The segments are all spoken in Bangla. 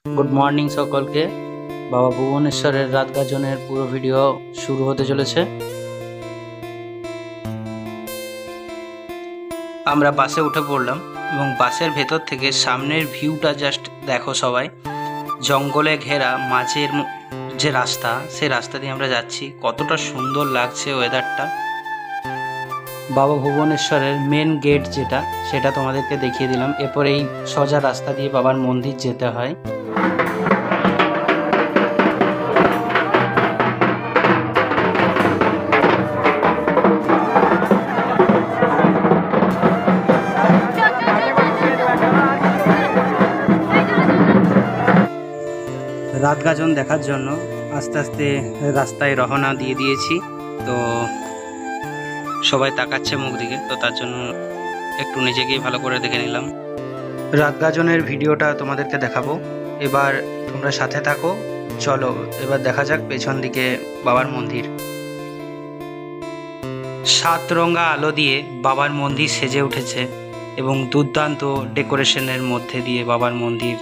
গুড মর্নিং সকলকে। বাবা ভুবনেশ্বরের রাত গাজনের পুরো ভিডিও শুরু হতে চলেছে। আমরা বাসে উঠে পড়লাম এবং বাসের ভেতর থেকে সামনের ভিউটা জাস্ট দেখো সবাই। জঙ্গলে ঘেরা মাঝের যে রাস্তা, সেই রাস্তা দিয়ে আমরা যাচ্ছি। কতটা সুন্দর লাগছে ওয়েদারটা। বাবা ভুবনেশ্বরের মেন গেট যেটা, সেটা তোমাদেরকে দেখিয়ে দিলাম। এরপর এই সোজা রাস্তা দিয়ে বাবার মন্দির যেতে হয়। রাত গাজন দেখার জন্য আস্তে আস্তে রাস্তায় রওনা দিয়ে দিয়েছি। তো সবাই তাকাচ্ছে মুখ দিকে, তো তার জন্য একটু নিজেকেই ভালো করে দেখে নিলাম। রাত গাজনের ভিডিওটা তোমাদেরকে দেখাবো, এবার তোমরা সাথে থাকো। চলো এবার দেখা যাক পেছন দিকে বাবার মন্দির। 7 রঙা আলো দিয়ে বাবার মন্দির সেজে উঠেছে এবং দুর্দান্ত ডেকোরেশনের মধ্যে দিয়ে বাবার মন্দির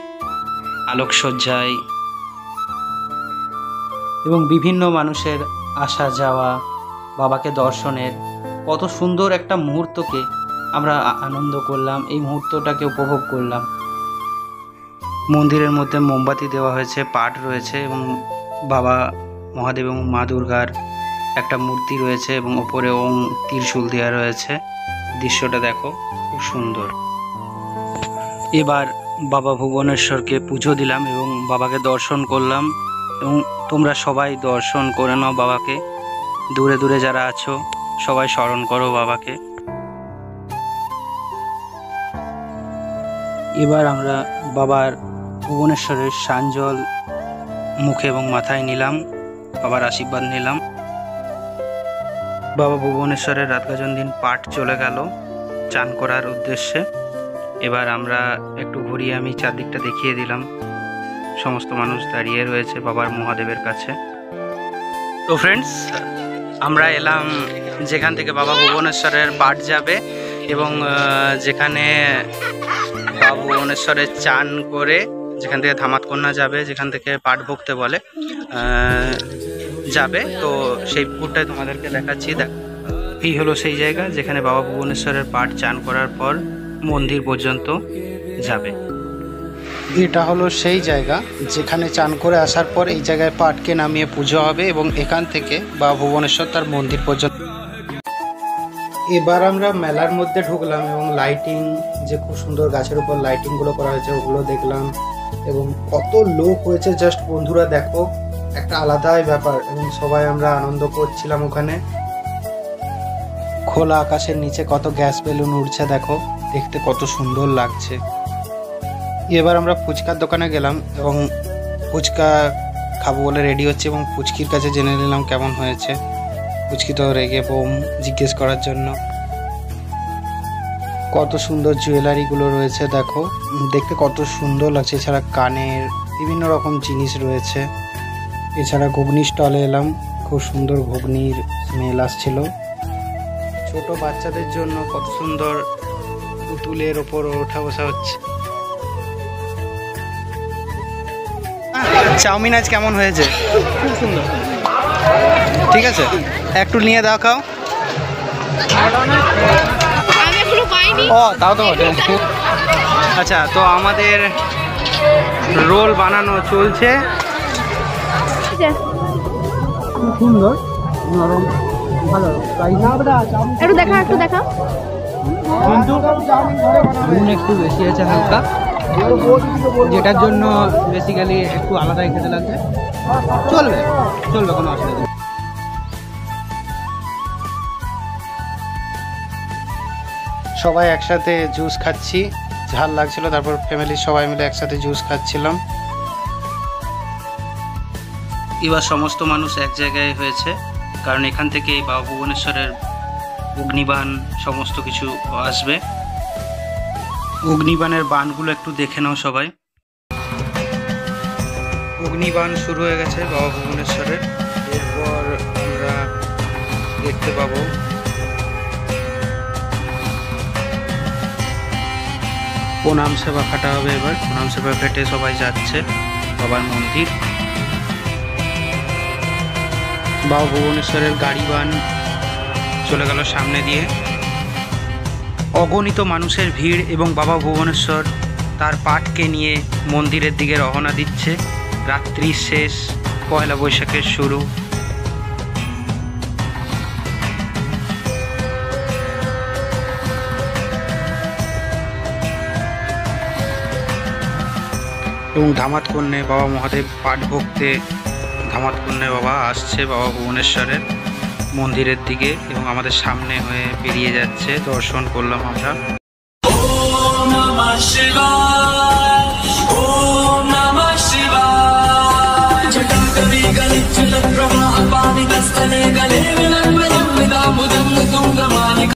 আলোকসজ্জায় এবং বিভিন্ন মানুষের আসা যাওয়া, বাবাকে দর্শনের কত সুন্দর একটা মুহূর্তকে আমরা আনন্দ করলাম, এই মুহূর্তটাকে উপভোগ করলাম। মন্দিরের মধ্যে মোমবাতি দেওয়া হয়েছে, পাট রয়েছে এবং বাবা মহাদেব এবং মা দুর্গার একটা মূর্তি রয়েছে এবং ওপরে ওম ত্রিশূল দেওয়া রয়েছে। দৃশ্যটা দেখো, খুব সুন্দর। এবার বাবা ভুবনেশ্বরকে পুজো দিলাম এবং বাবাকে দর্শন করলাম এবং তোমরা সবাই দর্শন করে নাও বাবাকে। দূরে দূরে যারা আছো সবাই স্মরণ করো বাবাকে। এবার আমরা বাবার ভুবনেশ্বরের সানজল মুখে এবং মাথায় নিলাম, বাবার আশীর্বাদ নিলাম। বাবা ভুবনেশ্বরের রাত গাজন দিন পাঠ চলে গেল চান করার উদ্দেশ্যে। এবার আমরা একটু ঘুরিয়ে আমি চারদিকটা দেখিয়ে দিলাম। সমস্ত মানুষ দাঁড়িয়ে রয়েছে বাবার মহাদেবের কাছে। তো ফ্রেন্ডস, আমরা এলাম যেখান থেকে বাবা ভুবনেশ্বরের পাঠ যাবে এবং যেখানে বাবা ভুবনেশ্বরের চান করে যেখান থেকে ধামাতকন্যা যাবে, যেখান থেকে পাঠ ভুগতে বলে যাবে। তো সেই পুকুরটাই তোমাদেরকে দেখাচ্ছি। এই হলো সেই জায়গা যেখানে বাবা ভুবনেশ্বরের পাঠ চান করার পর মন্দির পর্যন্ত যাবে। এটা হলো সেই জায়গা যেখানে চান করে আসার পর এই জায়গায় পাটকে নামিয়ে পুজো হবে এবং এখান থেকে বাবা ভুবনেশ্বর তার মন্দির পর্যন্ত। এবার আমরা মেলার মধ্যে ঢুকলাম এবং লাইটিং, যে খুব সুন্দর গাছের উপর লাইটিংগুলো করা হয়েছে ওগুলো দেখলাম এবং কত লোক হয়েছে জাস্ট বন্ধুরা দেখো, একটা আলাদাই ব্যাপার। এবং সবাই আমরা আনন্দ করছিলাম ওখানে। খোলা আকাশের নিচে কত গ্যাস বেলুন উড়ছে দেখো, দেখতে কত সুন্দর লাগছে। এবার আমরা ফুচকার দোকানে গেলাম এবং ফুচকা খাবো বলে রেডি হচ্ছে এবং ফুচকির কাছে জেনে নিলাম কেমন হয়েছে। ফুচকি তো রেগে বোম জিজ্ঞেস করার জন্য। কত সুন্দর জুয়েলারিগুলো রয়েছে দেখো, দেখতে কত সুন্দর লাগছে। এছাড়া কানের বিভিন্ন রকম জিনিস রয়েছে। এছাড়া ঘুগনি স্টলে এলাম, খুব সুন্দর ঘুগনির স্মেল আসছিল। ছোট বাচ্চাদের জন্য কত সুন্দর পুতুলের ওপর ওঠা বসা হচ্ছে। চাউমিন আজ কেমন হয়েছে? খুব সুন্দর। ঠিক আছে, একটু নিয়ে দেখাও। ও তাও তো বটে। আচ্ছা, তো আমাদের রোল বানানো চলছে। খুব সুন্দর, নরম, ভালো। একটু দেখা কিন্তু নুন একটু বেশি আছে হালকা, যেটার জন্য বেসিক্যালি একটু আলাদাই খেতে লাগছে। চলবে, কোনো অসুবিধা নেই। সবাই একসাথে জুস খাচ্ছি, ঝাল লাগছিল। তারপর ফ্যামিলির সবাই মিলে একসাথে জুস খাচ্ছিলাম। এবার সমস্ত মানুষ এক জায়গায় হয়েছে, কারণ এখান থেকে বাবা ভুবনেশ্বরের অগ্নিবাণ সমস্ত কিছু আসবে। অগ্নিবাণের বাণগুলো একটু দেখে নাও সবাই। অগ্নিবাণ শুরু হয়ে গেছে বাবা ভুবনেশ্বরের। এরপর আমরা দেখতে পাবো প্রণাম সেবা কাটা হবে। এবার প্রণাম সেবা কেটে সবাই যাচ্ছে। বাবার মন্দির। বাবা ভুবনেশ্বরের গাড়ি বান চলে গেল সামনে দিয়ে। অগণিত মানুষের ভিড় এবং বাবা ভুবনেশ্বর তার পাঠকে নিয়ে মন্দিরের দিকে রওনা দিচ্ছে। রাত্রি শেষ, পয়লা বৈশাখের শুরু। এবং ধামাত কন্যে বাবা মহাদেব পাঠ ভক্তে ধামাত কন্যে বাবা আসছে বাবা ভুবনেশ্বরের মন্দিরের দিকে এবং আমাদের সামনে হয়ে বেরিয়ে যাচ্ছে। দর্শন করলাম আমরা।